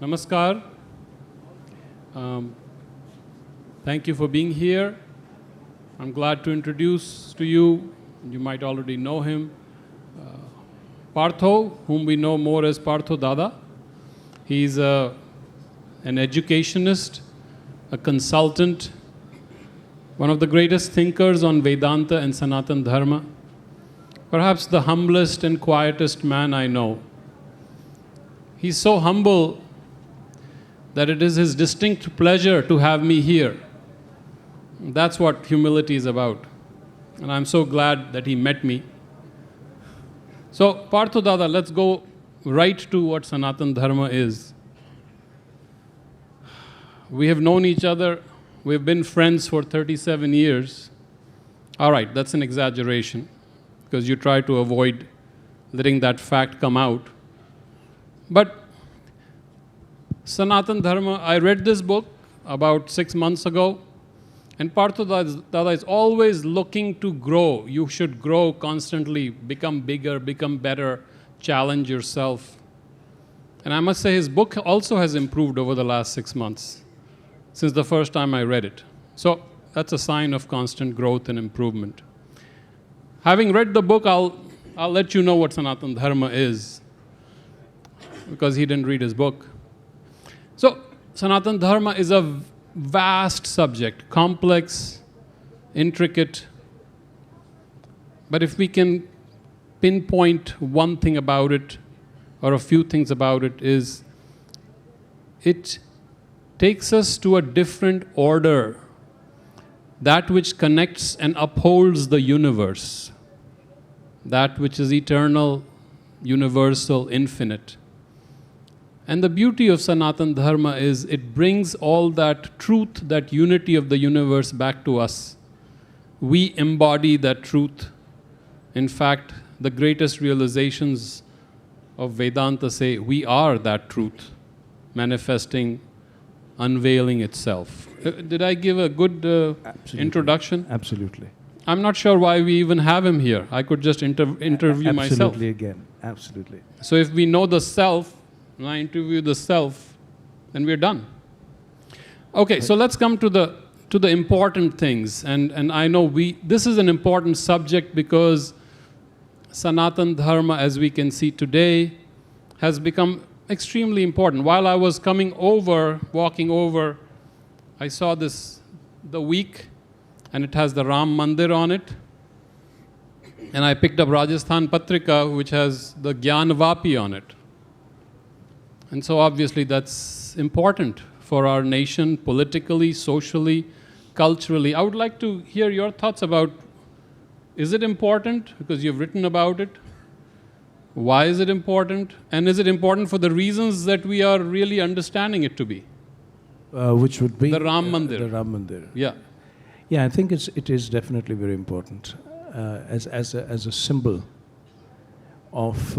Namaskar. Thank you for being here. I'm glad to introduce to you, you might already know him, Partho, whom we know more as Partho Dada. He's an educationist, a consultant, one of the greatest thinkers on Vedanta and Sanatana Dharma, perhaps the humblest and quietest man I know. He's so humble that it is his distinct pleasure to have me here. That's what humility is about. And I'm so glad that he met me. So, Partho Dada, let's go right to what Sanatana Dharma is. We have known each other, we've been friends for 37 years. All right, that's an exaggeration, because you try to avoid letting that fact come out. But Sanatana Dharma, I read this book about 6 months ago, and Partho Dada is always looking to grow. You should grow constantly, become bigger, become better, challenge yourself. And I must say his book also has improved over the last 6 months, since the first time I read it. So that's a sign of constant growth and improvement. Having read the book, I'll let you know what Sanatana Dharma is, because he didn't read his book. So, Sanatana Dharma is a vast subject, complex, intricate. But if we can pinpoint one thing about it, or a few things about it, is it takes us to a different order, that which connects and upholds the universe, that which is eternal, universal, infinite. And the beauty of Sanatana Dharma is it brings all that truth, that unity of the universe back to us. We embody that truth. In fact, the greatest realizations of Vedanta say we are that truth, manifesting, unveiling itself. Did I give a good introduction? Absolutely. I'm not sure why we even have him here. I could just interview myself. Absolutely again. Absolutely. So if we know the self, and I interview the self, then we're done. Okay, so let's come to the important things. And I know this is an important subject because Sanatana Dharma, as we can see today, has become extremely important. While I was walking over, I saw the week, and it has the Ram Mandir on it. And I picked up Rajasthan Patrika, which has the Gyan Vapi on it. And so obviously that's important for our nation, politically, socially, culturally. I would like to hear your thoughts about, is it important? Because you've written about it. Why is it important? And is it important for the reasons that we are really understanding it to be? Which would be? The Ram Mandir. The Ram Mandir. Yeah. Yeah, I think it is definitely very important as a symbol of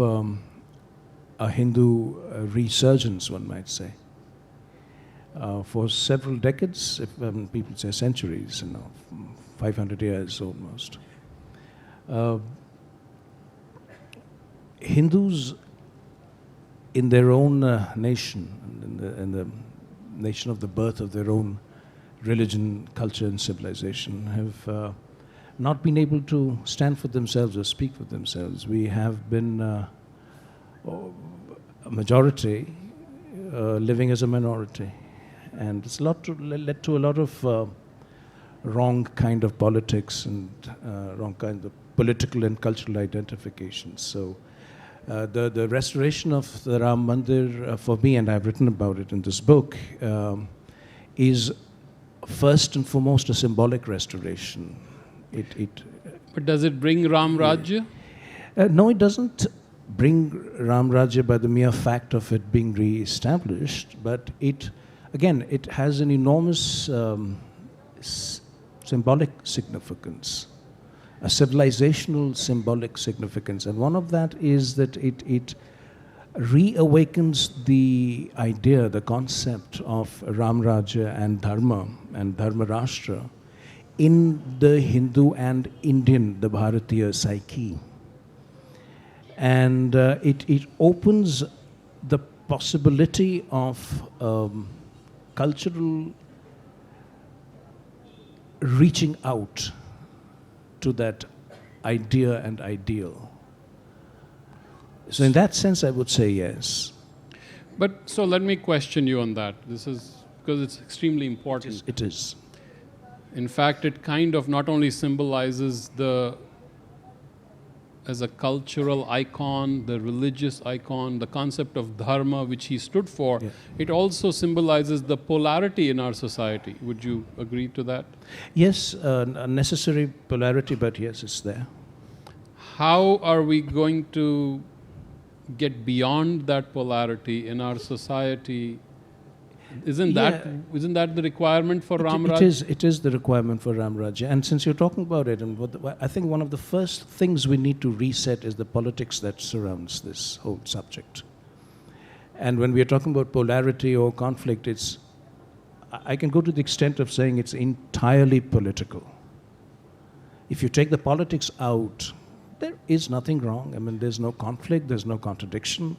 a Hindu resurgence, one might say. For several decades, people say centuries, 500 years almost. Hindus in their own nation, in the nation of the birth of their own religion, culture and civilization, have not been able to stand for themselves or speak for themselves. We have been a majority living as a minority, and it's led to a lot of wrong kind of politics and wrong kind of political and cultural identifications. So the restoration of the Ram Mandir, for me, and I've written about it in this book, is first and foremost a symbolic restoration. But does it bring Ram Rajya? No, it doesn't bring Ram Rajya by the mere fact of it being re-established, but it has an enormous symbolic significance, a civilizational symbolic significance. And one of that is that it reawakens the idea, the concept of Ram Rajya and Dharma Rashtra in the Hindu and Indian, the Bharatiya psyche. And it opens the possibility of cultural reaching out to that idea and ideal. So in that sense, I would say yes. But so let me question you on that. This is because it's extremely important. It is. In fact, it kind of not only symbolizes as a cultural icon, the religious icon, the concept of dharma which he stood for, it also symbolizes the polarity in our society. Would you agree to that? Yes, a necessary polarity, but yes, it's there. How are we going to get beyond that polarity in our society? Isn't that the requirement for Ram Raj? It is the requirement for Ram Raj. And since you're talking about it, and I think one of the first things we need to reset is the politics that surrounds this whole subject. And when we are talking about polarity or conflict, I can go to the extent of saying it's entirely political. If you take the politics out, there is nothing wrong. I mean, there's no conflict, there's no contradiction,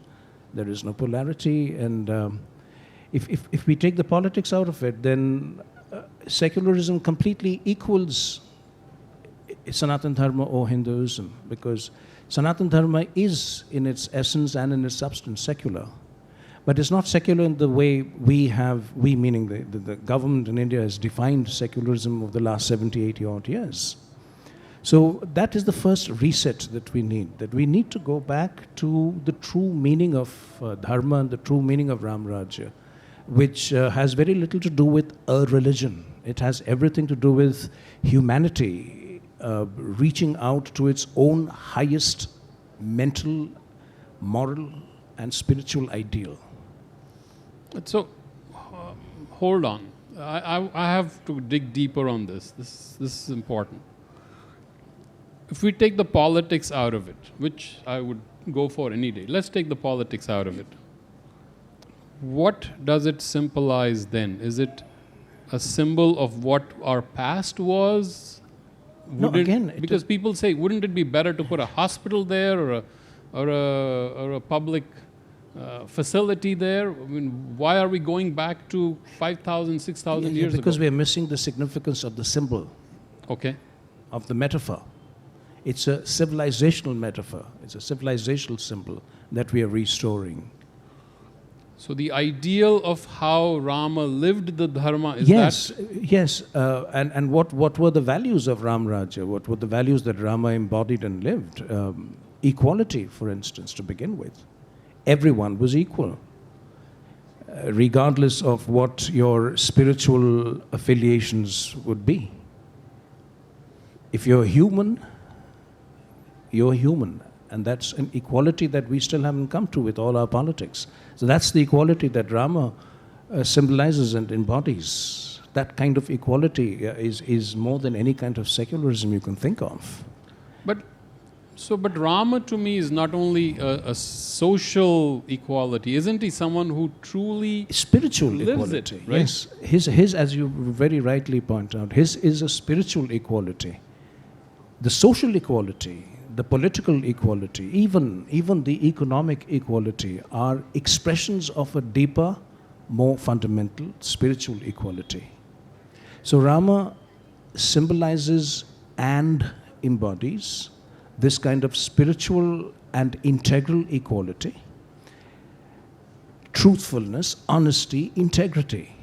there is no polarity, and if we take the politics out of it, then secularism completely equals Sanatana Dharma or Hinduism, because Sanatana Dharma is in its essence and in its substance secular. But it's not secular in the way we meaning the government in India has defined secularism over the last 70, 80 odd years. So that is the first reset that we need to go back to the true meaning of Dharma and the true meaning of Ram Rajya, which has very little to do with a religion. It has everything to do with humanity reaching out to its own highest mental, moral, and spiritual ideal. So, hold on. I have to dig deeper on this. This is important. If we take the politics out of it, which I would go for any day, let's take the politics out of it. What does it symbolize then? Is it a symbol of what our past was? Because people say, wouldn't it be better to put a hospital there or a public facility there? I mean, why are we going back to 5,000, 6,000 years ago? Because we are missing the significance of the symbol, of the metaphor. It's a civilizational metaphor. It's a civilizational symbol that we are restoring. So the ideal of how Rama lived the Dharma is Yes. And what were the values of Ram Rajya? What were the values that Rama embodied and lived? Equality, for instance, to begin with. Everyone was equal, regardless of what your spiritual affiliations would be. If you're human, you're human. And that's an equality that we still haven't come to with all our politics. So that's the equality that Rama symbolizes and embodies. That kind of equality is more than any kind of secularism you can think of. But Rama to me is not only a social equality. Isn't he someone who truly spiritual lives equality? It, right? Yes. His, as you very rightly point out, his is a spiritual equality. The social equality, the political equality, even the economic equality are expressions of a deeper, more fundamental spiritual equality. So Rama symbolizes and embodies this kind of spiritual and integral equality, truthfulness, honesty, integrity.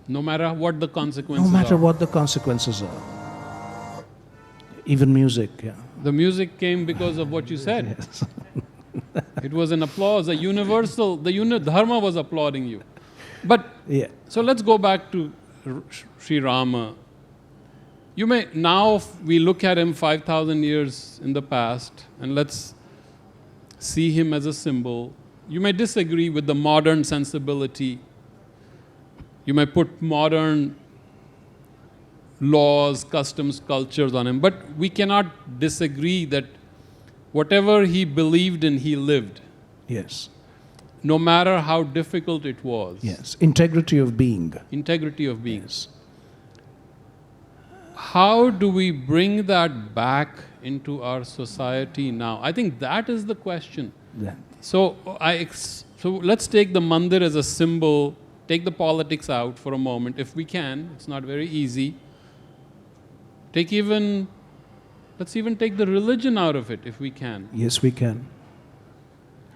No matter what the consequences are. No matter what the consequences are. Even music, The music came because of what you said. Yes. It was an applause, a universal, Dharma was applauding you. But, so let's go back to Sri Rama. Now we look at him 5,000 years in the past, and let's see him as a symbol. You may disagree with the modern sensibility. You may put modern laws, customs, cultures on him. But we cannot disagree that whatever he believed in, he lived. Yes. No matter how difficult it was. Yes. Integrity of being. Integrity of being. Yes. How do we bring that back into our society now? I think that is the question. So let's take the mandir as a symbol, take the politics out for a moment, if we can. It's not very easy. Let's even take the religion out of it, if we can. Yes, we can.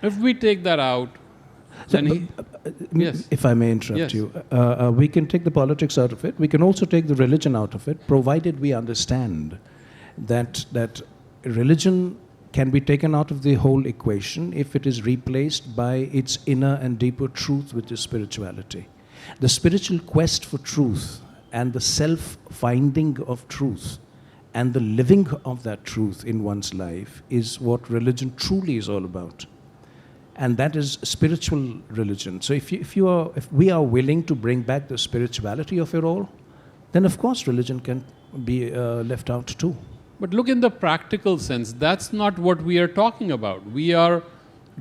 If we take that out, then yes. If I may interrupt Yes. you, we can take the politics out of it. We can also take the religion out of it, provided we understand that religion can be taken out of the whole equation if it is replaced by its inner and deeper truth, which is spirituality. The spiritual quest for truth and the self-finding of truth and the living of that truth in one's life is what religion truly is all about. And that is spiritual religion. So if we are willing to bring back the spirituality of it all, then of course religion can be left out too. But look in the practical sense, that's not what we are talking about. We are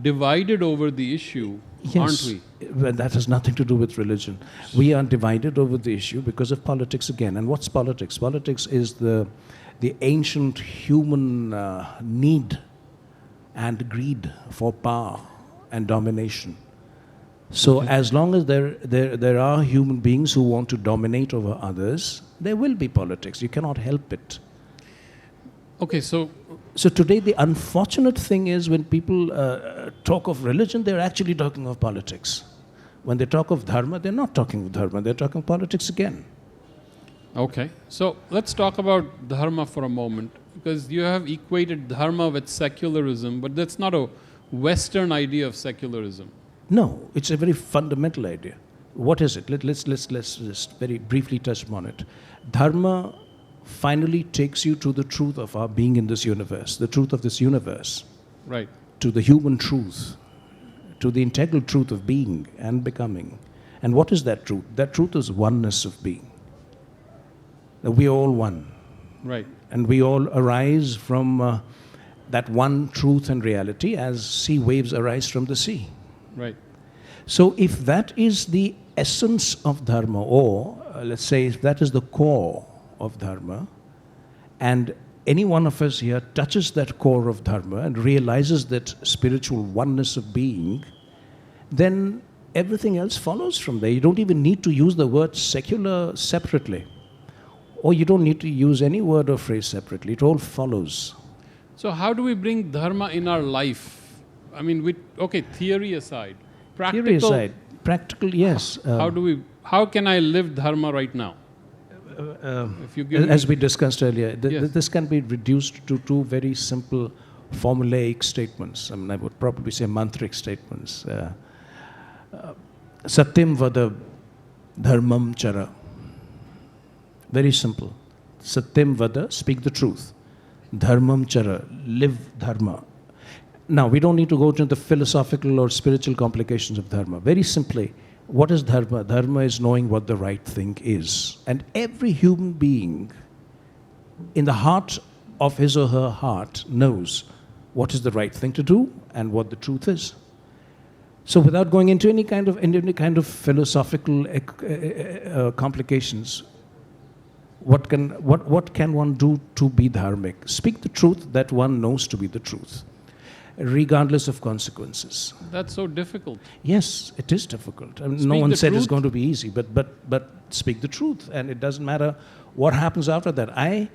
divided over the issue, aren't we? Well, that has nothing to do with religion. We are divided over the issue because of politics again. And what's politics? Politics is the ancient human need and greed for power and domination. So as long as there are human beings who want to dominate over others, there will be politics. You cannot help it. Okay, so today the unfortunate thing is when people talk of religion, they're actually talking of politics. When they talk of dharma, they're not talking of dharma, they're talking politics again. okay, so let's talk about dharma for a moment, because you have equated dharma with secularism, but that's not a Western idea of secularism. No, it's a very fundamental idea. What is it? Let's just very briefly touch upon it. Dharma finally takes you to the truth of our being in this universe, the truth of this universe. Right. To the human truth, to the integral truth of being and becoming. And what is that truth? That truth is oneness of being. That we are all one. Right. And we all arise from that one truth and reality as sea waves arise from the sea. Right. So if that is the essence of dharma, or let's say if that is the core of dharma, and any one of us here touches that core of dharma and realizes that spiritual oneness of being, then everything else follows from there. You don't even need to use the word secular separately, or you don't need to use any word or phrase separately. It all follows. So how do we bring dharma in our life? I mean, theory aside, practical. Theory aside, practical, yes. How can I live dharma right now? If you give as we discussed earlier, Yes. this can be reduced to two very simple formulaic statements. I mean, I would probably say mantric statements. Satyam vada dharmam chara. Very simple. Satyam vada, speak the truth. Dharmam chara, live dharma. Now, we don't need to go into the philosophical or spiritual complications of dharma. Very simply, what is dharma? Dharma is knowing what the right thing is. And every human being, in the heart of his or her heart, knows what is the right thing to do and what the truth is. So without going into any kind of philosophical complications, what can one do to be dharmic? Speak the truth that one knows to be the truth, regardless of consequences. That's so difficult. Yes, it is difficult. I mean, no Speak one the said it's truth. going to be easy, but speak the truth, and it doesn't matter what happens after that.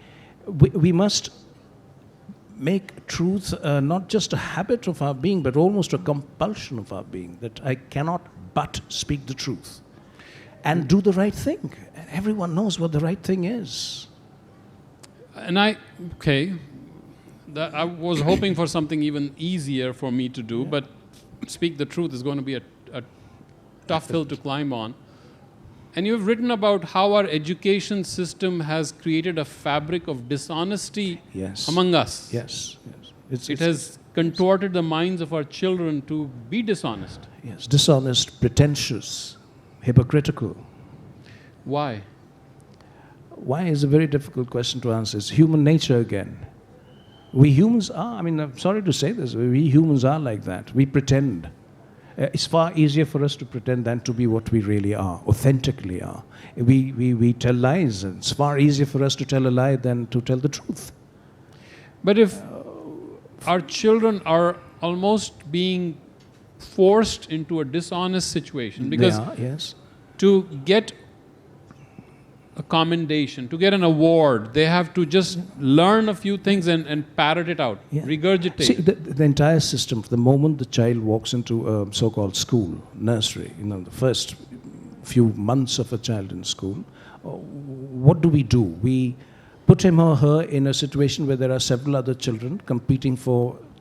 We must make truth not just a habit of our being, but almost a compulsion of our being, that I cannot but speak the truth and do the right thing. And everyone knows what the right thing is. And I was hoping for something even easier for me to do, but speak the truth is going to be a tough hill to climb on. And you've written about how our education system has created a fabric of dishonesty among us. Yes. It has contorted the minds of our children to be dishonest. Yes, dishonest, pretentious, hypocritical. Why? Why is a very difficult question to answer. It's human nature again. We humans are, I'm sorry to say this, we humans are like that. We pretend. It's far easier for us to pretend than to be what we really are, authentically are. We tell lies, and it's far easier for us to tell a lie than to tell the truth. But if our children are almost being forced into a dishonest situation, because They are, yes. to get a commendation, to get an award, they have to just learn a few things and parrot it out, Yeah. regurgitate See, it. the entire system, the moment the child walks into a so-called school, nursery, the first few months of a child in school, what do? We put him or her in a situation where there are several other children competing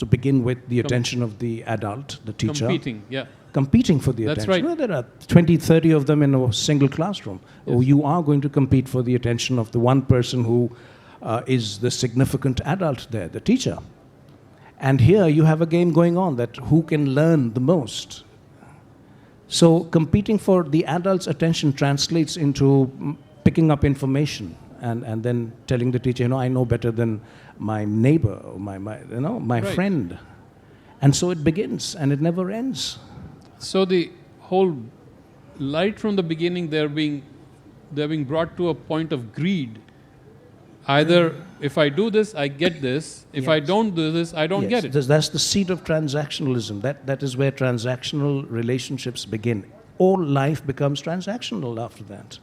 to begin with, the attention of the adult, the teacher. Competing for the That's attention. right. Well, there are 20, 30 of them in a single classroom. Yes. You are going to compete for the attention of the one person who is the significant adult there, the teacher. And here you have a game going on that who can learn the most. So competing for the adult's attention translates into picking up information and then telling the teacher, I know better than my neighbor or my Right. friend. And so it begins and it never ends. So the whole, right from the beginning, they're being brought to a point of greed. Either if I do this, I get this. If I don't do this, I don't get it. That's the seed of transactionalism. That is where transactional relationships begin. All life becomes transactional after that.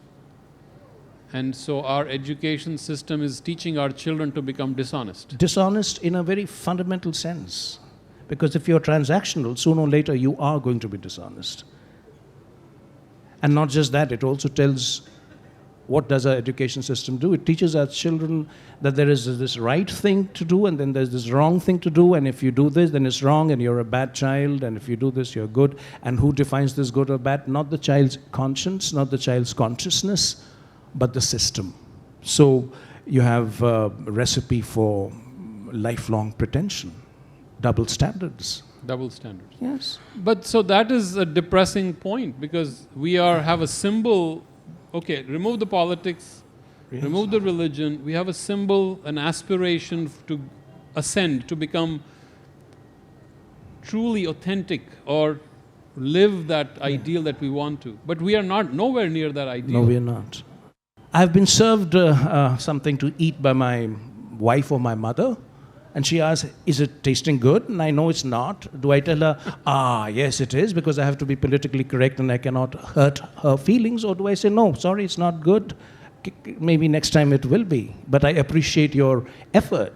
And so our education system is teaching our children to become dishonest. Dishonest in a very fundamental sense. Because if you're transactional, sooner or later you are going to be dishonest. And not just that, it also tells, what does our education system do? It teaches our children that there is this right thing to do and then there's this wrong thing to do, and if you do this, then it's wrong and you're a bad child, and if you do this, you're good. And who defines this good or bad? Not the child's conscience, not the child's consciousness, but the system. So you have a recipe for lifelong pretension, double standards. Double standards. Yes. But so that is a depressing point, because we have a symbol. Okay, remove the politics, Yes. remove the religion. We have a symbol, an aspiration to ascend, to become truly authentic or live that ideal that we want to. But we are nowhere near that ideal. No, we are not. I've been served something to eat by my wife or my mother, and she asks, is it tasting good? And I know it's not. Do I tell her, yes it is, because I have to be politically correct and I cannot hurt her feelings? Or do I say, no, sorry, it's not good. Maybe next time it will be. But I appreciate your effort.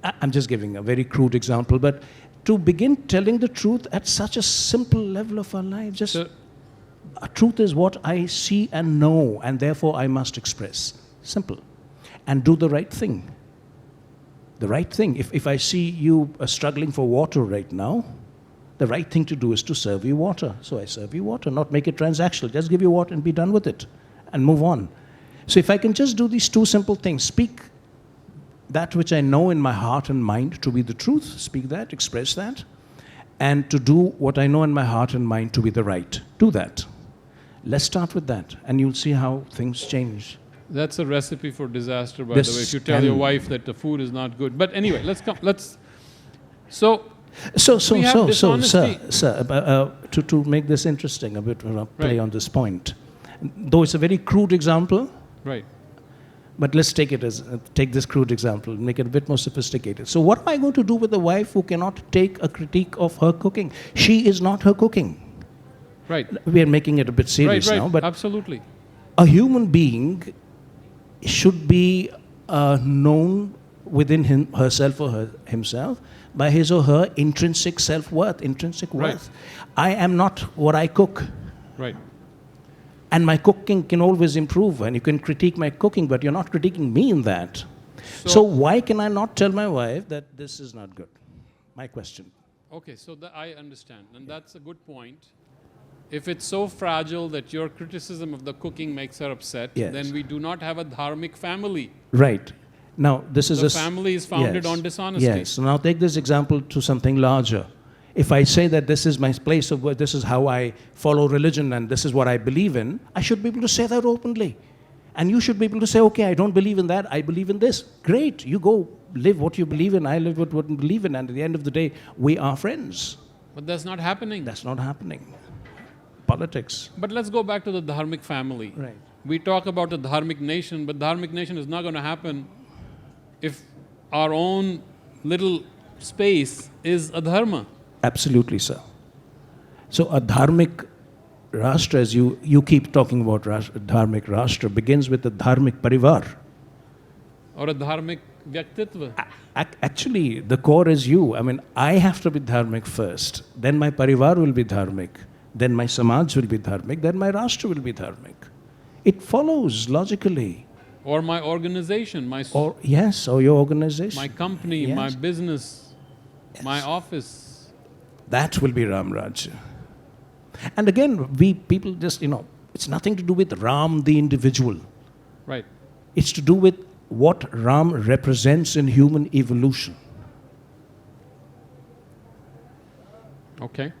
I'm just giving a very crude example, but to begin telling the truth at such a simple level of our lives, just truth is what I see and know, and therefore I must express. Simple. And do the right thing. The right thing. If I see you struggling for water right now, the right thing to do is to serve you water. So I serve you water, not make it transactional. Just give you water and be done with it and move on. So if I can just do these two simple things, speak that which I know in my heart and mind to be the truth, speak that, express that, and to do what I know in my heart and mind to be the right. Do that. Let's start with that, and you'll see how things change. That's a recipe for disaster, by the way, if you tell your wife that the food is not good. But anyway, So, to make this interesting, a bit play Right. on this point. Though it's a very crude example, right. but let's take this crude example and make it a bit more sophisticated. So what am I going to do with a wife who cannot take a critique of her cooking? She is not her cooking. Right. We are making it a bit serious right. now, but Absolutely. a human being should be known within herself or himself by his or her intrinsic self-worth, intrinsic worth. I am not what I cook. Right. And my cooking can always improve, and you can critique my cooking, but you're not critiquing me in that. So why can I not tell my wife that this is not good? My question. Okay, so I understand, and that's a good point. If it's so fragile that your criticism of the cooking makes her upset, Yes. then we do not have a dharmic family. Right. Now, this is The family is founded on dishonesty. Yes. So now take this example to something larger. If I say that this is my place of work, this is how I follow religion, and this is what I believe in, I should be able to say that openly. And you should be able to say, okay, I don't believe in that, I believe in this. Great, you go live what you believe in, I live what you believe in, and at the end of the day, we are friends. But that's not happening. That's not happening. Politics. But let's go back to the dharmic family. Right. We talk about the dharmic nation, but dharmic nation is not going to happen if our own little space is a dharma. Absolutely, sir. So a dharmic rashtra, as you keep talking about dharmic rashtra, begins with a dharmic parivar. Or a dharmic vyaktitva. Actually, the core is you. I mean, I have to be dharmic first. Then my parivar will be dharmic. Then my samaj will be dharmic. Then my rashtra will be dharmic. It follows logically. Or my organization, or your organization. My company, yes. my business, yes. My office. That will be Ram Rajya. And again, people just, it's nothing to do with Ram, the individual. Right. It's to do with what Ram represents in human evolution. Okay.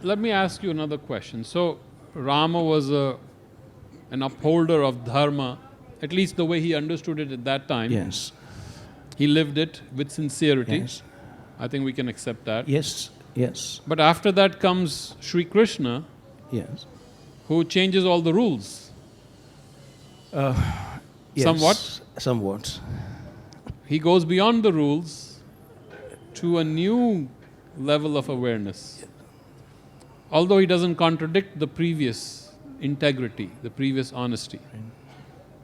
Let me ask you another question. So, Rama was an upholder of dharma, at least the way he understood it at that time. Yes. He lived it with sincerity. Yes. I think we can accept that. Yes, yes. But after that comes Sri Krishna, yes, who changes all the rules. Yes, somewhat. He goes beyond the rules to a new level of awareness. Although he doesn't contradict the previous integrity, the previous honesty.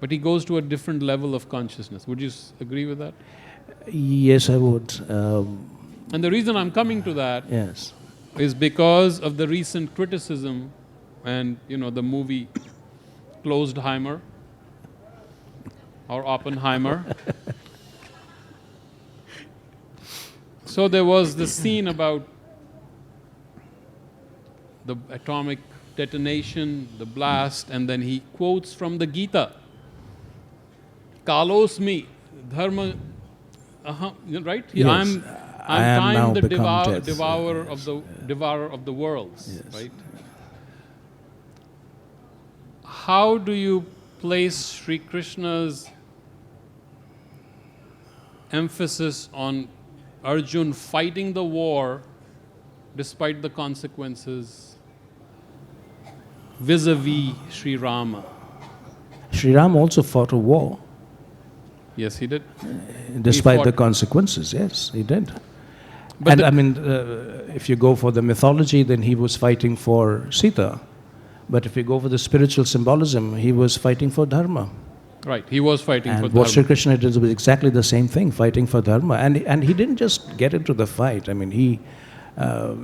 But he goes to a different level of consciousness. Would you agree with that? Yes, I would. And the reason I'm coming to that yes. is because of the recent criticism and, the movie Closedheimer or Oppenheimer. So there was this scene about the atomic detonation, the blast, and then he quotes from the Gītā. Kalosmi, dharma, right? Yes. I'm time the devourer of the worlds, yes. right? How do you place Sri Krishna's emphasis on Arjun fighting the war despite the consequences vis-a-vis Sri Rama? Sri Rama also fought a war. Yes, he did. Despite the consequences, yes, he did. But if you go for the mythology, then he was fighting for Sita. But if you go for the spiritual symbolism, he was fighting for Dharma. Right, he was fighting for Dharma. And what Sri Krishna did was exactly the same thing, fighting for Dharma. And he didn't just get into the fight. I mean, he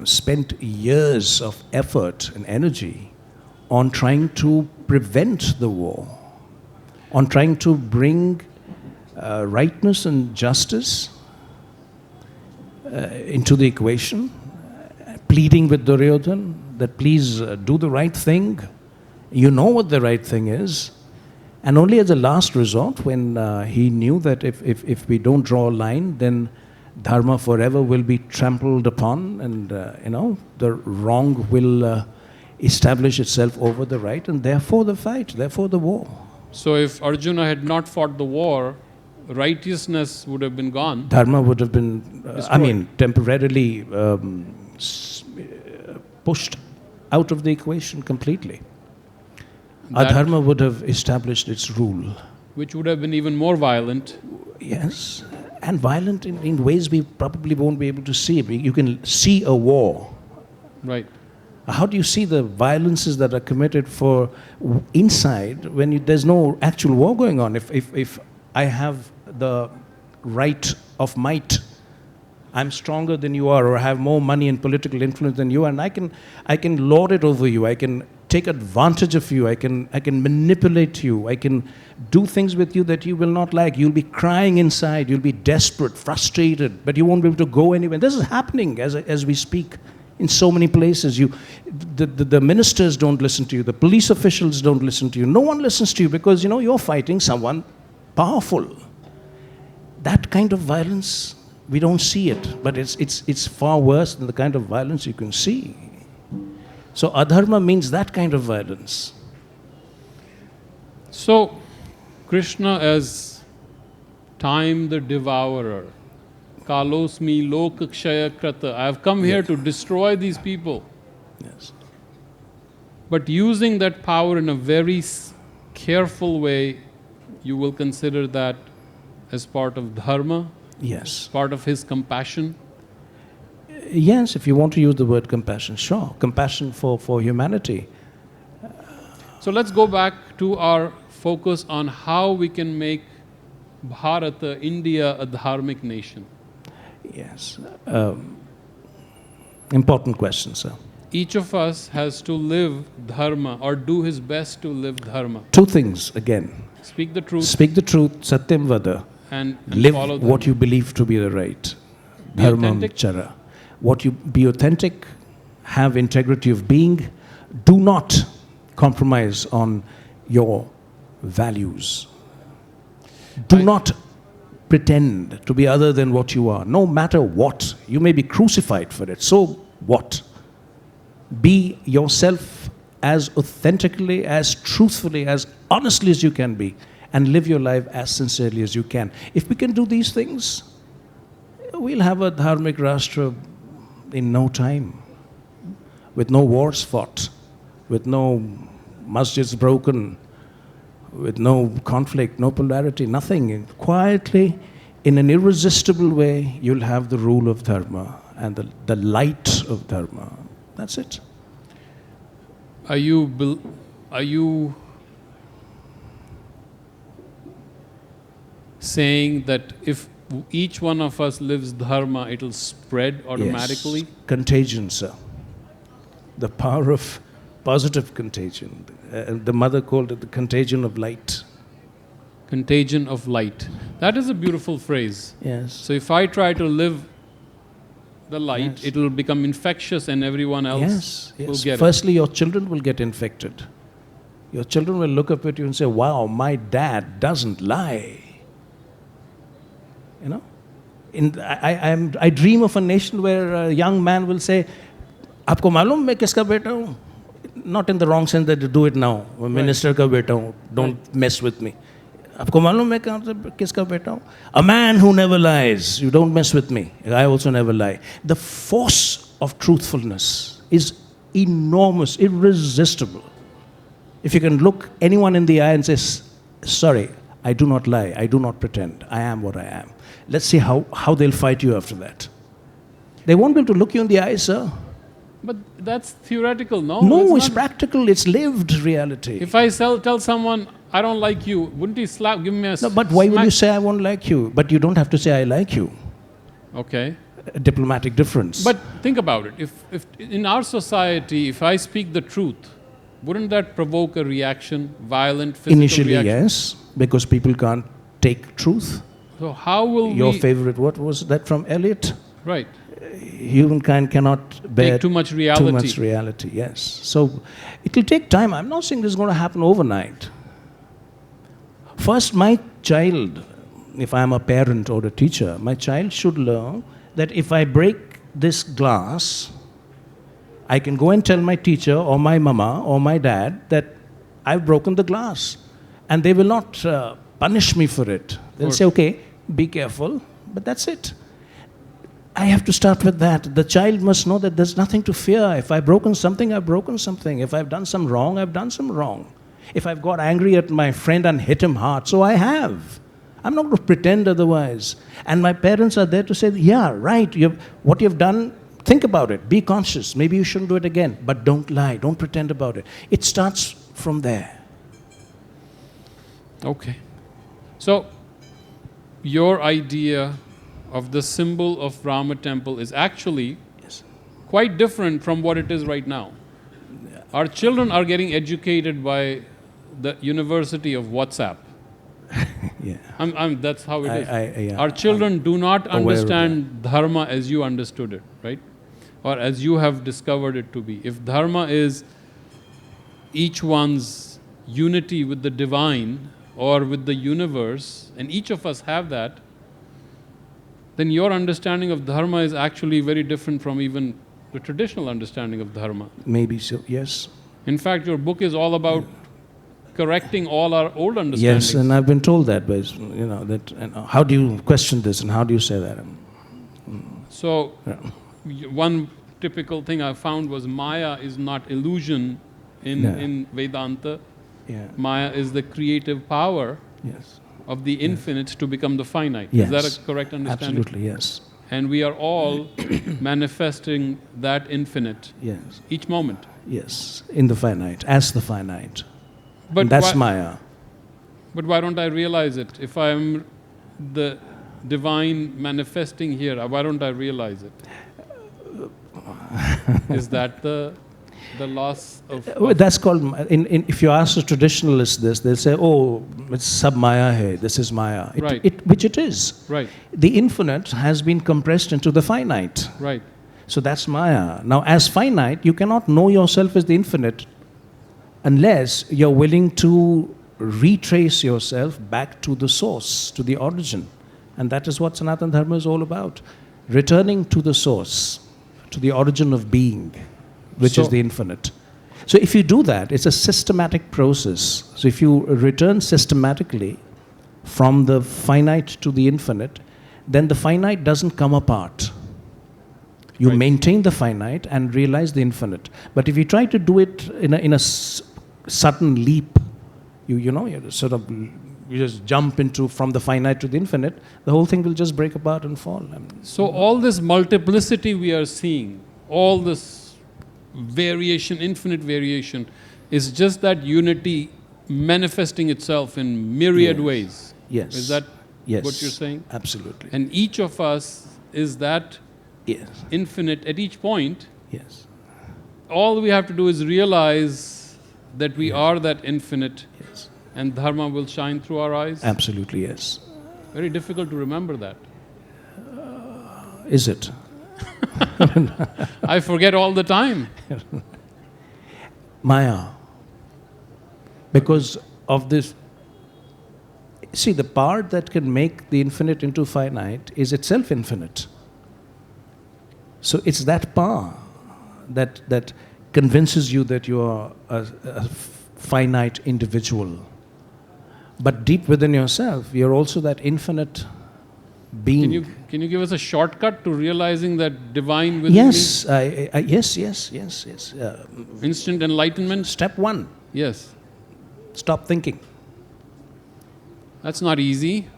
spent years of effort and energy on trying to prevent the war, on trying to bring rightness and justice into the equation, pleading with Duryodhana that please do the right thing. You know what the right thing is. And only as a last resort, when he knew that if we don't draw a line, then Dharma forever will be trampled upon, and the wrong will establish itself over the right, and therefore the fight, therefore the war. So if Arjuna had not fought the war, righteousness would have been gone. Dharma would have been, temporarily pushed out of the equation completely. Adharma would have established its rule. Which would have been even more violent. Yes, and violent in ways we probably won't be able to see. You can see a war. Right. How do you see the violences that are committed for inside when there's no actual war going on? If I have the right of might, I'm stronger than you are, or I have more money and political influence than you, and I can lord it over you. I can take advantage of you. I can manipulate you. I can do things with you that you will not like. You'll be crying inside. You'll be desperate, frustrated, but you won't be able to go anywhere. This is happening as we speak in so many places. The ministers don't listen to you. The police officials don't listen to you. No one listens to you because you're fighting someone powerful. That kind of violence, we don't see it, but it's far worse than the kind of violence you can see. So adharma means that kind of violence. So Krishna as time the devourer, kalosmi lokakshaya krata, I have come here to destroy these people. Yes. But using that power in a very careful way, you will consider that as part of dharma? Yes. Part of his compassion? Yes, if you want to use the word compassion, sure. Compassion for humanity. So let's go back to our focus on how we can make Bharata, India, a dharmic nation. Yes. Important question, sir. Each of us has to live dharma or do his best to live dharma. Two things again. Speak the truth. Speak the truth, satyam vada. And live follow what you believe to be the right. Be Dharmam authentic. chara. Be authentic, have integrity of being. Do not compromise on your values. Do not pretend to be other than what you are, no matter what. You may be crucified for it, so what? Be yourself as authentically, as truthfully, as honestly as you can be, and live your life as sincerely as you can. If we can do these things, we'll have a dharmic rashtra in no time, with no wars fought, with no masjids broken, with no conflict, no polarity, nothing. And quietly, in an irresistible way, you'll have the rule of dharma and the light of dharma. That's it. Are you saying that if each one of us lives dharma, it'll spread automatically? Yes. Contagion, sir. The power of positive contagion. The mother called it the contagion of light. Contagion of light. That is a beautiful phrase. Yes. So if I try to live the light, Yes. it will become infectious and everyone else will get Firstly, your children will get infected. Your children will look up at you and say, wow, my dad doesn't lie. You know? I dream of a nation where a young man will say, "Aapko malum main kiska beta hu?" Not in the wrong sense that you do it now. Minister ka beta hu. Don't mess with me. "Aapko malum main kiska beta hu?" A man who never lies. You don't mess with me. I also never lie. The force of truthfulness is enormous, irresistible. If you can look anyone in the eye and say, "Sorry, I do not lie, I do not pretend, I am what I am." Let's see how they'll fight you after that. They won't be able to look you in the eye, sir. But that's theoretical, no? No, it's not. practical, it's lived reality. If I tell someone, I don't like you, wouldn't he give me a No, but why would smack? you say I won't like you? But you don't have to say I like you. Okay. A diplomatic difference. But think about it. If in our society, if I speak the truth, wouldn't that provoke a reaction, violent, physical initially, reaction? yes, because people can't take truth. So how will Your we... favorite, what was that from Eliot? Right. Humankind cannot bear Take too much reality. Too much reality, yes. So it will take time. I'm not saying this is going to happen overnight. First, my child, if I'm a parent or a teacher, my child should learn that if I break this glass, I can go and tell my teacher or my mama or my dad that I've broken the glass. And they will not punish me for it. They'll say, okay, be careful, but that's it. I have to start with that. The child must know that there's nothing to fear. If I've broken something, I've broken something. If I've done some wrong, I've done some wrong. If I've got angry at my friend and hit him hard, so I have. I'm not going to pretend otherwise. And my parents are there to say, yeah, right, what you've done, think about it, be conscious. Maybe you shouldn't do it again, but don't lie, don't pretend about it. It starts from there. Okay. So, your idea of the symbol of Rama temple is actually quite different from what it is right now. Our children are getting educated by the University of WhatsApp. Yeah. That's how it is. Yeah, Our children do not aware of understand dharma as you understood it, right? Or as you have discovered it to be. If dharma is each one's unity with the divine or with the universe, and each of us have that, then your understanding of dharma is actually very different from even the traditional understanding of dharma. Maybe so, yes. In fact, your book is all about correcting all our old understandings. Yes, and I've been told that, but how do you question this and how do you say that? So, one typical thing I found was Maya is not illusion in Vedanta. Yeah. Maya is the creative power. Yes. of the infinite to become the finite. Yes. Is that a correct understanding? Absolutely, yes. And we are all manifesting that infinite Yes. each moment. Yes. In the finite, as the finite. But And that's why, Maya. But why don't I realize it? If I am the divine manifesting here, why don't I realize it? Is that the loss of... That's called, if you ask a traditionalist this, they'll say, oh, it's sub-Maya hai, this is Maya. Right. Which it is. Right, The infinite has been compressed into the finite. right. So that's Maya. Now, as finite, you cannot know yourself as the infinite unless you're willing to retrace yourself back to the source, to the origin. And that is what Sanatana Dharma is all about. Returning to the source, to the origin of being, which is the infinite. So if you do that, it's a systematic process. So if you return systematically from the finite to the infinite, then the finite doesn't come apart. You Right. maintain the finite and realize the infinite. But if you try to do it in a sudden leap, you just jump into from the finite to the infinite, the whole thing will just break apart and fall. So all this multiplicity we are seeing, all this variation, infinite variation, is just that unity manifesting itself in myriad Yes. ways. Yes. Is that Yes. what you're saying? Absolutely. And each of us is that Yes. infinite at each point. Yes. All we have to do is realize that we are that infinite, Yes. and Dharma will shine through our eyes. Absolutely, yes. Very difficult to remember that. Is it? I forget all the time. Maya. Because of this. See, the power that can make the infinite into finite is itself infinite. So it's that power that convinces you that you are a finite individual. But deep within yourself, you're also that infinite being. Can you give us a shortcut to realizing that divine within Yes, yes. me? Instant enlightenment? Step one, Yes. stop thinking. That's not easy.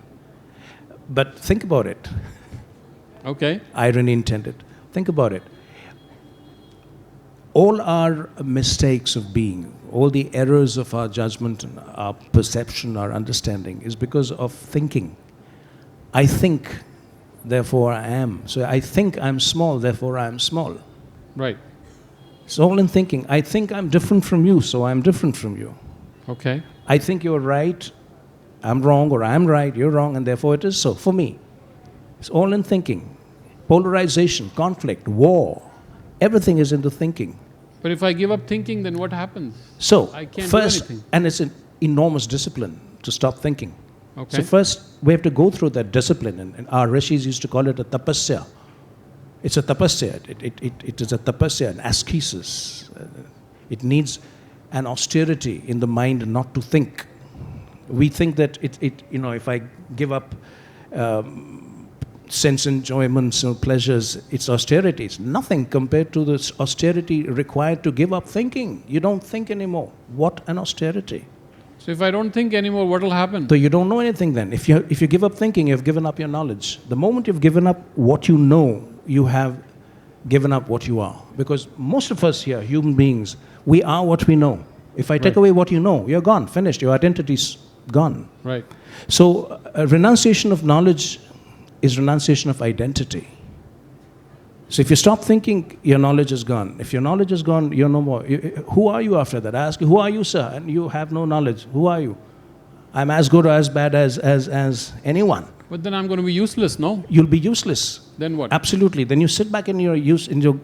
But think about it. Okay. Irony intended. Think about it. All our mistakes of being, all the errors of our judgment, and our perception, our understanding, is because of thinking. I think, therefore I am. So I think I'm small, therefore I am small. Right. It's all in thinking. I think I'm different from you, so I'm different from you. Okay. I think you're right, I'm wrong, or I'm right, you're wrong, and therefore it is so. For me, it's all in thinking. Polarization, conflict, war, everything is in the thinking. But if I give up thinking, then what happens? So, I can't first, do anything. and it's an enormous discipline to stop thinking. Okay. So first, we have to go through that discipline, and our rishis used to call it a tapasya. It's a tapasya. It is a tapasya, an ascesis. It needs an austerity in the mind not to think. We think that if I give up sense enjoyments or pleasures, it's austerity. It's nothing compared to the austerity required to give up thinking. You don't think anymore. What an austerity. So if I don't think anymore, what will happen? So you don't know anything then. If you give up thinking, you've given up your knowledge. The moment you've given up what you know, you have given up what you are. Because most of us here, human beings, we are what we know. If I take Right. away what you know, you're gone, finished. Your identity's gone. Right. So a renunciation of knowledge is renunciation of identity. So if you stop thinking, your knowledge is gone. If your knowledge is gone, you're no more. Who are you after that? I ask you, who are you, sir? And you have no knowledge. Who are you? I'm as good or as bad as anyone. But then I'm going to be useless, no? You'll be useless. Then what? Absolutely. Then you sit back in your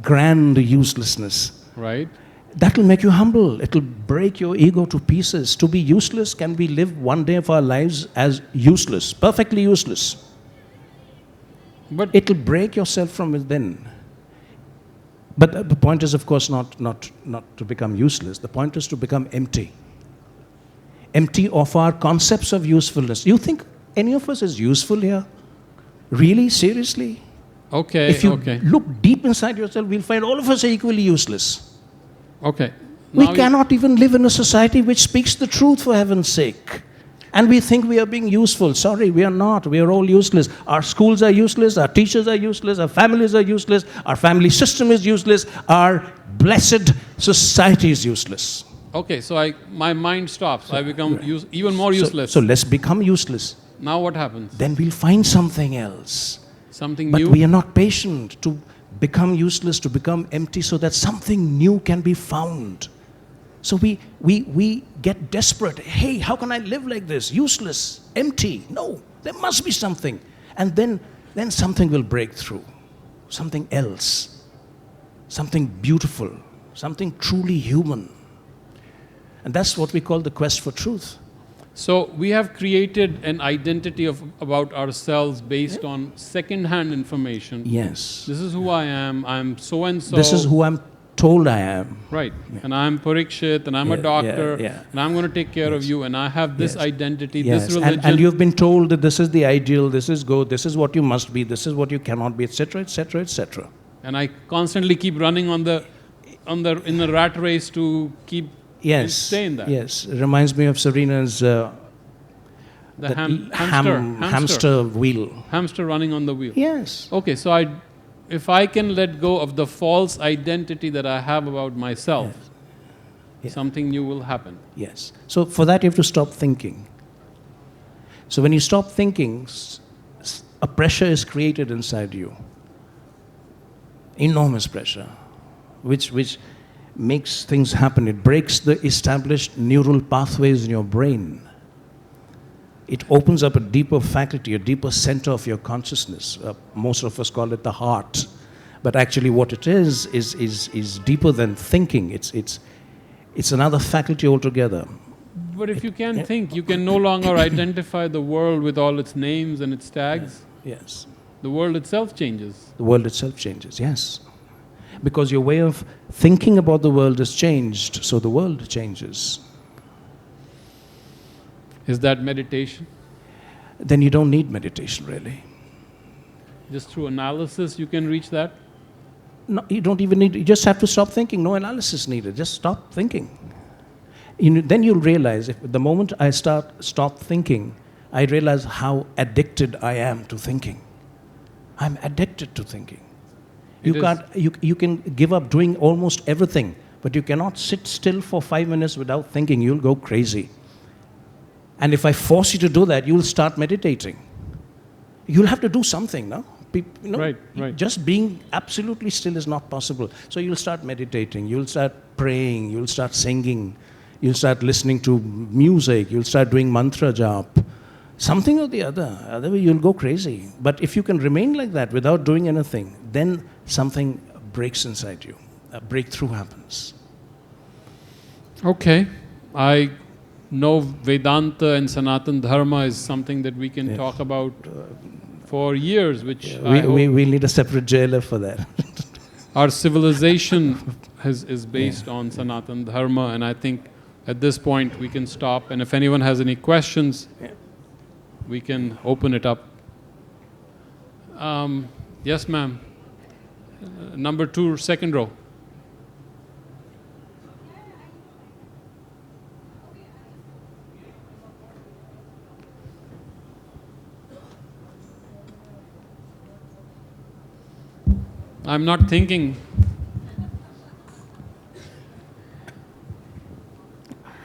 grand uselessness. Right. That will make you humble. It will break your ego to pieces. To be useless, can we live one day of our lives as useless, perfectly useless? But It will break yourself from within. But the point is, of course, not to become useless. The point is to become empty. Empty of our concepts of usefulness. You think any of us is useful here? Really? Seriously? okay, If you okay, look deep inside yourself, we'll find all of us are equally useless. okay. We Now cannot even live in a society which speaks the truth, for heaven's sake. And we think we are being useful. Sorry, we are not. We are all useless. Our schools are useless. Our teachers are useless. Our families are useless. Our family system is useless. Our blessed society is useless. Okay, so my mind stops. I become even more useless. So let's become useless. Now what happens? Then we'll find something else. Something But new? we are not patient to become useless, to become empty, so that something new can be found. So we get desperate. Hey, how can I live like this? Useless, empty. No, there must be something. And then something will break through. Something else. Something beautiful. Something truly human. And that's what we call the quest for truth. So we have created an identity about ourselves based on second-hand information. Yes. This is who I am. I'm so-and-so. This is who I'm told I am. Right. Yeah. And I'm Pariksith, and I'm a doctor, and I'm going to take care of you, and I have this identity, this religion. And you've been told that this is the ideal, this is good, this is what you must be, this is what you cannot be, etc., etc., etc. And I constantly keep running in the rat race to keep stay in that. Yes. It reminds me of Serena's hamster wheel. Hamster running on the wheel. Yes. Okay, so if I can let go of the false identity that I have about myself, something new will happen. Yes. So for that you have to stop thinking. So when you stop thinking, a pressure is created inside you. Enormous pressure, which makes things happen. It breaks the established neural pathways in your brain. It opens up a deeper faculty, a deeper center of your consciousness. Most of us call it the heart. But actually what it is deeper than thinking. It's another faculty altogether. But if you can't think, you can no longer identify the world with all its names and its tags. Yes. The world itself changes. The world itself changes, yes. Because your way of thinking about the world has changed, so the world changes. Is that meditation? Then you don't need meditation, really. Just through analysis you can reach that? No, you don't even need, you just have to stop thinking. No analysis needed, just stop thinking. Then you'll realize, the moment I stop thinking, I realize how addicted I am to thinking. I'm addicted to thinking. You can give up doing almost everything, but you cannot sit still for 5 minutes without thinking. You'll go crazy. And if I force you to do that, you'll start meditating. You'll have to do something, no? Right. Just being absolutely still is not possible. So you'll start meditating, you'll start praying, you'll start singing, you'll start listening to music, you'll start doing mantra jap. Something or the other. Otherwise you'll go crazy. But if you can remain like that without doing anything, then something breaks inside you. A breakthrough happens. Okay. I know Vedanta and Sanatana Dharma is something that we can talk about for years, which we need a separate jailer for that. Our civilization is based on Sanatana Dharma, and I think at this point we can stop. And if anyone has any questions, we can open it up. Yes, ma'am. Number 2, second row. I'm not thinking.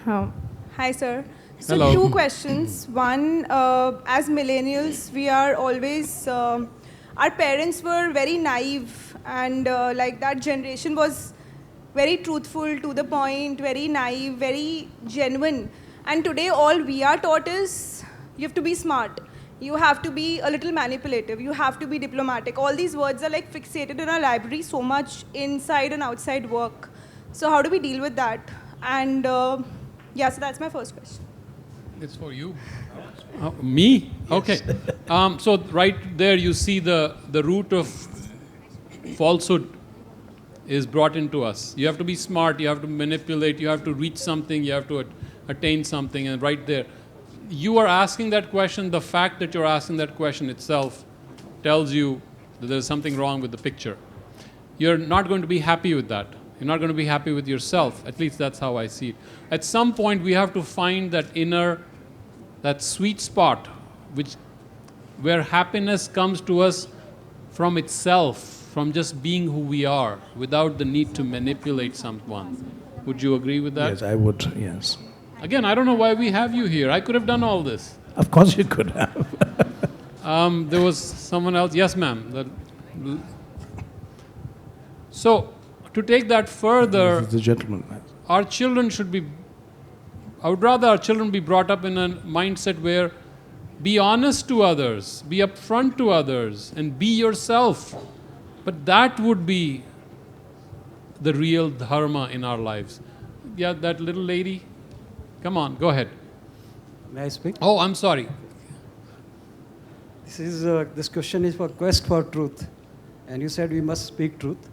Hi, sir. So Hello. 2 questions. One, as millennials, we are always, our parents were very naive, and like that generation was very truthful, to the point, very naive, very genuine. And today all we are taught is, you have to be smart. You have to be a little manipulative. You have to be diplomatic. All these words are like fixated in our library so much, inside and outside work. So how do we deal with that? And so that's my first question. It's for you. Me? Yes. Okay. So right there you see the root of falsehood is brought into us. You have to be smart, you have to manipulate, you have to reach something, you have to attain something, and right there. You are asking that question, the fact that you're asking that question itself tells you that there's something wrong with the picture. You're not going to be happy with that. You're not going to be happy with yourself. At least that's how I see it. At some point, we have to find that inner that sweet spot where happiness comes to us from itself, from just being who we are, without the need to manipulate someone. Would you agree with that? Yes, I would, yes. Again, I don't know why we have you here. I could have done all this. Of course you could have. There was someone else. Yes, ma'am. So, to take that further, This is the gentleman. our children should be, I would rather our children be brought up in a mindset where be honest to others, be upfront to others, and be yourself. But that would be the real dharma in our lives. Yeah, that little lady. Come on, go ahead. May I speak? Oh, I'm sorry. This question is for quest for truth. And you said we must speak truth.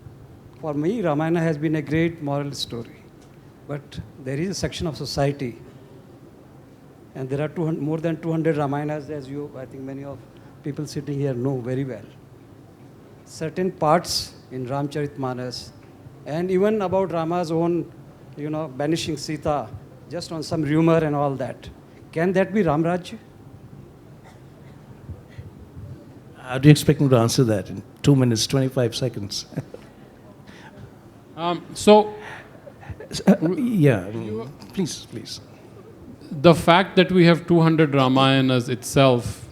For me, Ramayana has been a great moral story. But there is a section of society, and there are more than 200 Ramayanas, as I think many of people sitting here know very well. Certain parts in Ramcharitmanas, and even about Rama's own, banishing Sita, just on some rumor and all that. Can that be Ramrajya? How do you expect me to answer that in 2 minutes, 25 seconds? Please. The fact that we have 200 Ramayanas itself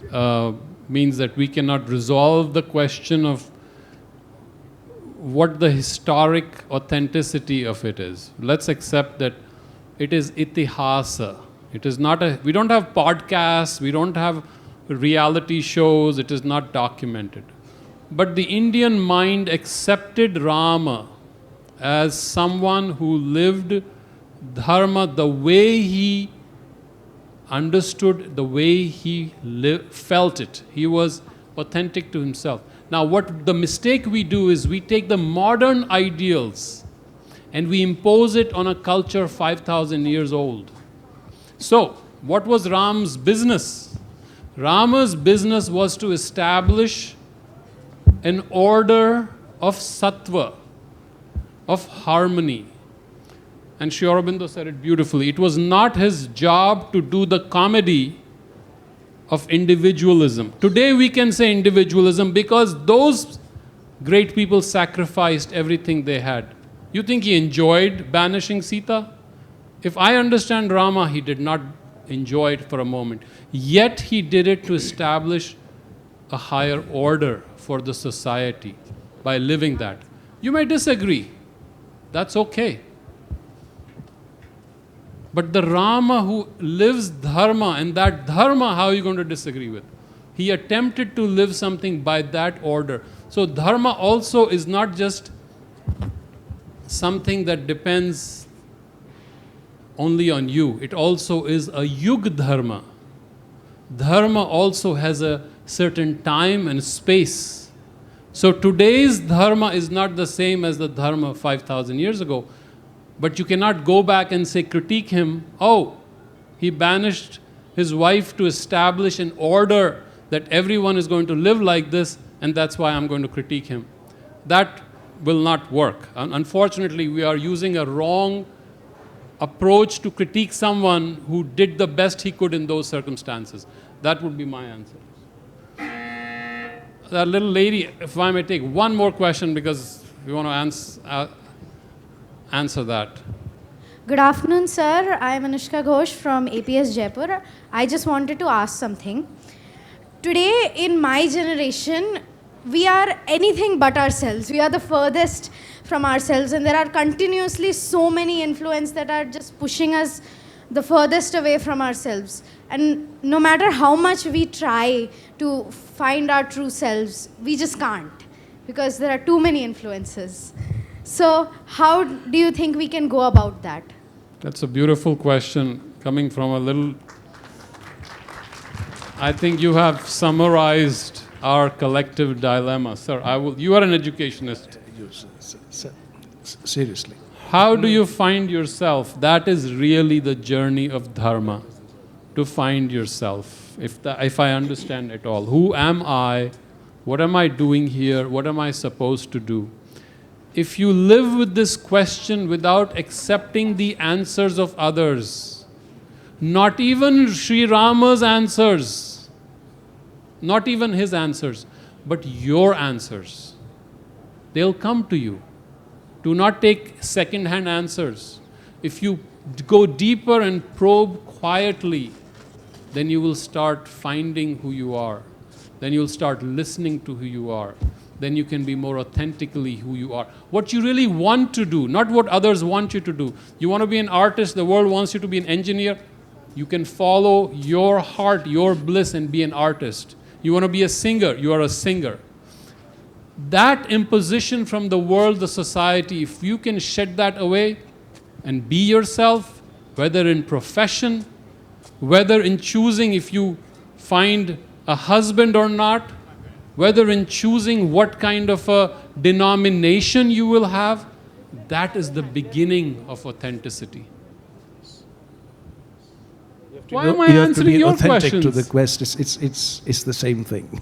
means that we cannot resolve the question of what the historic authenticity of it is. Let's accept that it is itihasa. It is not we don't have podcasts, we don't have reality shows, it is not documented. But the Indian mind accepted Rama as someone who lived dharma the way he understood, the way he felt it. He was authentic to himself. Now, what the mistake we do is we take the modern ideals and we impose it on a culture 5,000 years old. So, what was Ram's business? Rama's business was to establish an order of sattva, of harmony. And Sri Aurobindo said it beautifully. It was not his job to do the comedy of individualism. Today we can say individualism because those great people sacrificed everything they had. You think he enjoyed banishing Sita? If I understand Rama, he did not enjoy it for a moment. Yet he did it to establish a higher order for the society by living that. You may disagree. That's okay. But the Rama who lives dharma, and that dharma, how are you going to disagree with? He attempted to live something by that order. So dharma also is not just something that depends only on you. It also is a yug dharma. Dharma also has a certain time and space. So today's dharma is not the same as the dharma 5,000 years ago. But you cannot go back and say, critique him, oh, he banished his wife to establish an order that everyone is going to live like this, and that's why I'm going to critique him. That will not work. Unfortunately, we are using a wrong approach to critique someone who did the best he could in those circumstances. That would be my answer. That little lady, if I may take one more question, because we want to answer that. Good afternoon, sir. I am Anushka Ghosh from APS Jaipur. I just wanted to ask something. Today, in my generation, we are anything but ourselves. We are the furthest from ourselves, and there are continuously so many influences that are just pushing us the furthest away from ourselves. And no matter how much we try to find our true selves, we just can't, because there are too many influences. So how do you think we can go about that? That's a beautiful question coming from a little... I think you have summarized our collective dilemma. Sir, you are an educationist. Seriously. How do you find yourself? That is really the journey of dharma, to find yourself, if I understand it all. Who am I? What am I doing here? What am I supposed to do? If you live with this question without accepting the answers of others, Not even Sri Rama's answers, not even his answers, but your answers. They'll come to you. Do not take second-hand answers. If you go deeper and probe quietly, then you will start finding who you are. Then you'll start listening to who you are. Then you can be more authentically who you are. What you really want to do, not what others want you to do. You want to be an artist, the world wants you to be an engineer. You can follow your heart, your bliss, and be an artist. You want to be a singer, you are a singer. That imposition from the world, the society, if you can shed that away and be yourself, whether in profession, whether in choosing if you find a husband or not, whether in choosing what kind of a denomination you will have, that is the beginning of authenticity. Why am I answering your questions? You have to be authentic to the quest. It's the same thing.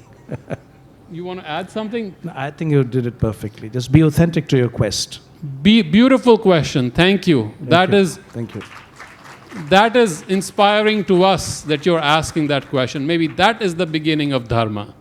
You want to add something? No, I think you did it perfectly. Just be authentic to your quest. Beautiful question. Thank you. Thank you. That is inspiring to us that you're asking that question. Maybe that is the beginning of Dharma.